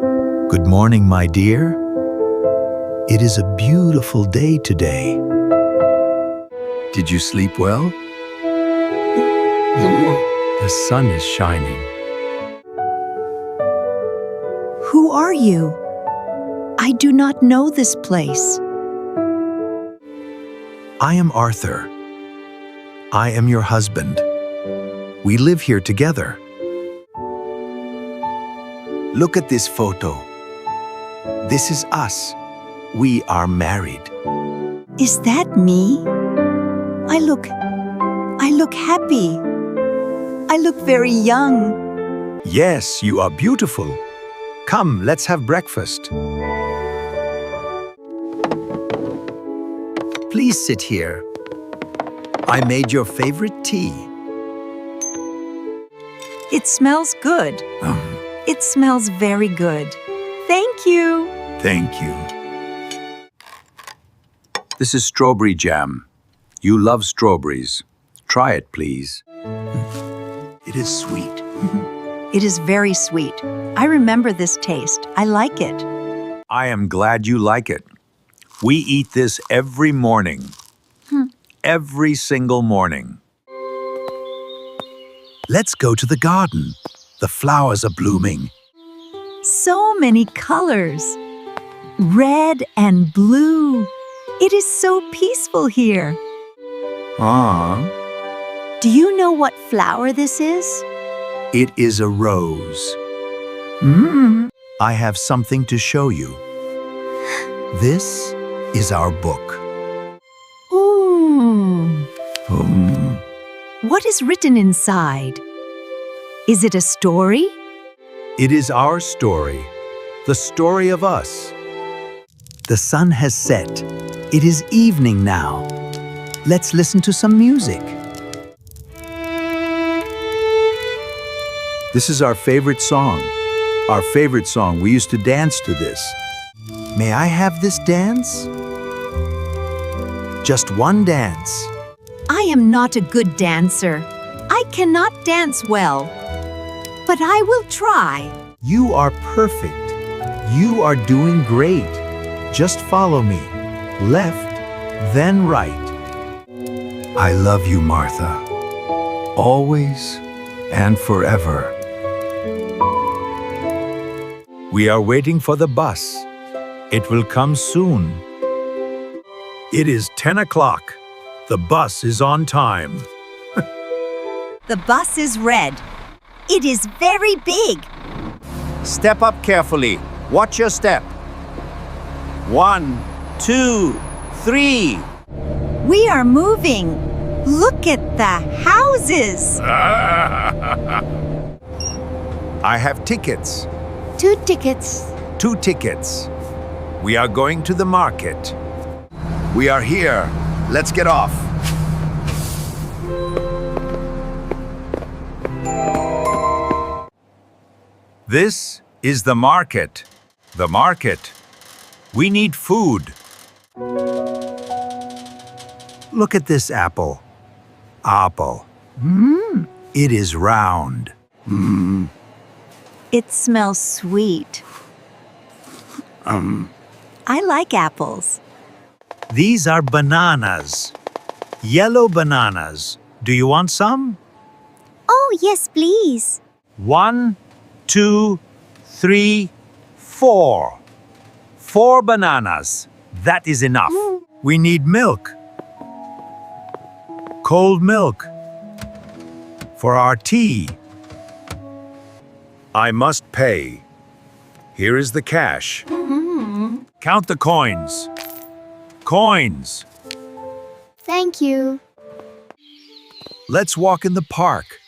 Good morning, my dear. It is a beautiful day today. Did you sleep well? The sun is shining. Who are you? I do not know this place. I am Arthur. I am your husband. We live here together. Look at this photo. This is us. We are married. Is that me? I look happy. I look very young. Yes, you are beautiful. Come, let's have breakfast. Please sit here. I made your favorite tea. It smells good. It smells very good. Thank you. Thank you. This is strawberry jam. You love strawberries. Try it, please. It is sweet. It is very sweet. I remember this taste. I like it. I am glad you like it. We eat this every morning. Every single morning. Let's go to the garden. The flowers are blooming. So many colors. Red and blue. It is so peaceful here. Do you know what flower this is? It is a rose. I have something to show you. This is our book. What is written inside? Is it a story? It is our story, the story of us. The sun has set. It is evening now. Let's listen to some music. This is our favorite song. Our favorite song. We used to dance to this. May I have this dance? Just one dance. I am not a good dancer. I cannot dance well. But I will try. You are perfect. You are doing great. Just follow me. Left, then right. I love you, Martha. Always and forever. We are waiting for the bus. It will come soon. It is 10 o'clock. The bus is on time. The bus is red. It is very big. Step up carefully. Watch your step. 1, 2, 3. We are moving. Look at the houses. I have tickets. 2 tickets. 2 tickets. We are going to the market. We are here. Let's get off. This is the market. The market. We need food. Look at this apple. Apple. It is round. It smells sweet. I like apples. These are bananas. Yellow bananas. Do you want some? Oh, yes, please. 1, 2, 3, 4. 4 bananas. That is enough. We need milk. Cold milk. For our tea. I must pay. Here is the cash. Count the coins. Coins. Thank you. Let's walk in the park.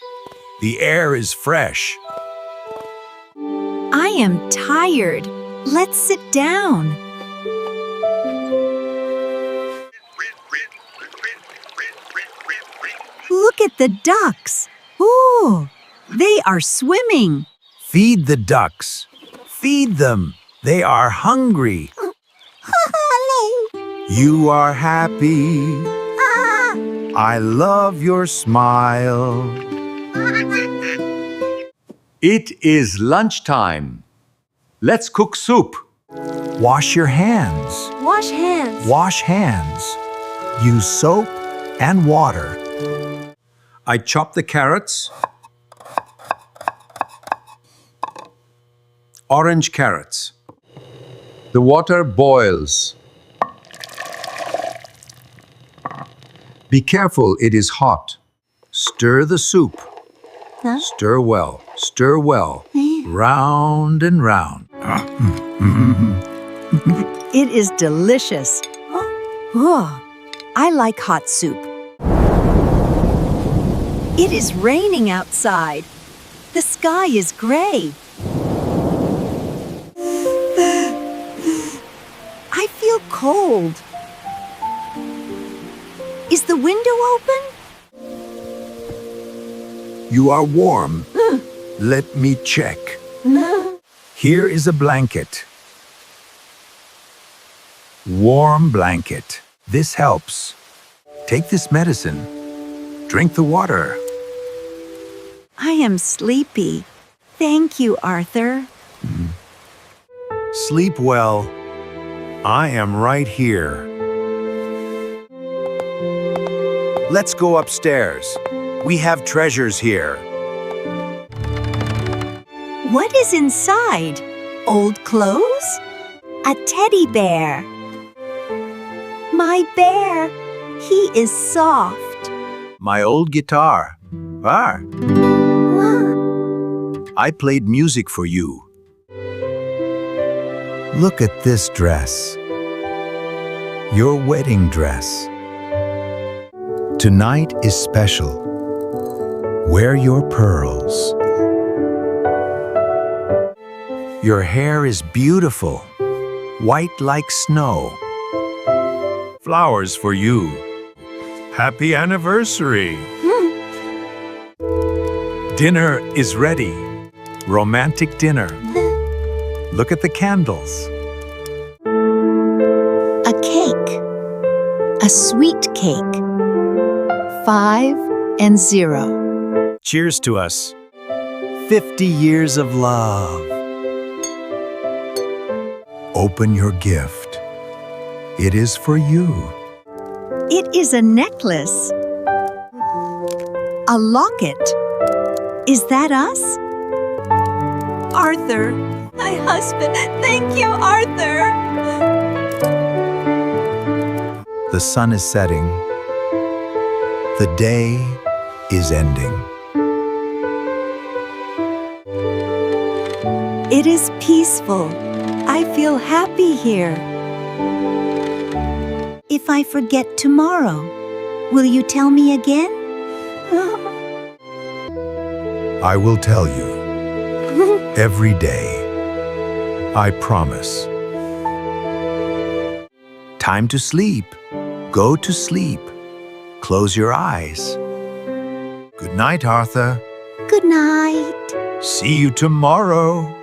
The air is fresh. I am tired. Let's sit down. Look at the ducks. Ooh, they are swimming. Feed the ducks. Feed them. They are hungry. You are happy. I love your smile. It is lunchtime. Let's cook soup. Wash your hands. Wash hands. Wash hands. Use soap and water. I chop the carrots. Orange carrots. The water boils. Be careful, it is hot. Stir the soup. Huh? Stir well, stir well. Round and round. It is delicious. Oh, I like hot soup. It is raining outside. The sky is gray. I feel cold. Is the window open? You are warm. Let me check. Here is a blanket. Warm blanket. This helps. Take this medicine. Drink the water. I am sleepy. Thank you, Arthur. Sleep well. I am right here. Let's go upstairs. We have treasures here. What is inside? Old clothes? A teddy bear. My bear. He is soft. My old guitar. I played music for you. Look at this dress. Your wedding dress. Tonight is special. Wear your pearls. Your hair is beautiful, white like snow. Flowers for you. Happy anniversary. Dinner is ready. Romantic dinner. Look at the candles. A cake. A sweet cake. 5 and 0. Cheers to us. 50 years of love. Open your gift. It is for you. It is a necklace. A locket. Is that us? Arthur, my husband. Thank you, Arthur. The sun is setting. The day is ending. It is peaceful. I feel happy here. If I forget tomorrow, will you tell me again? I will tell you. Every day. I promise. Time to sleep. Go to sleep. Close your eyes. Good night, Arthur. Good night. See you tomorrow.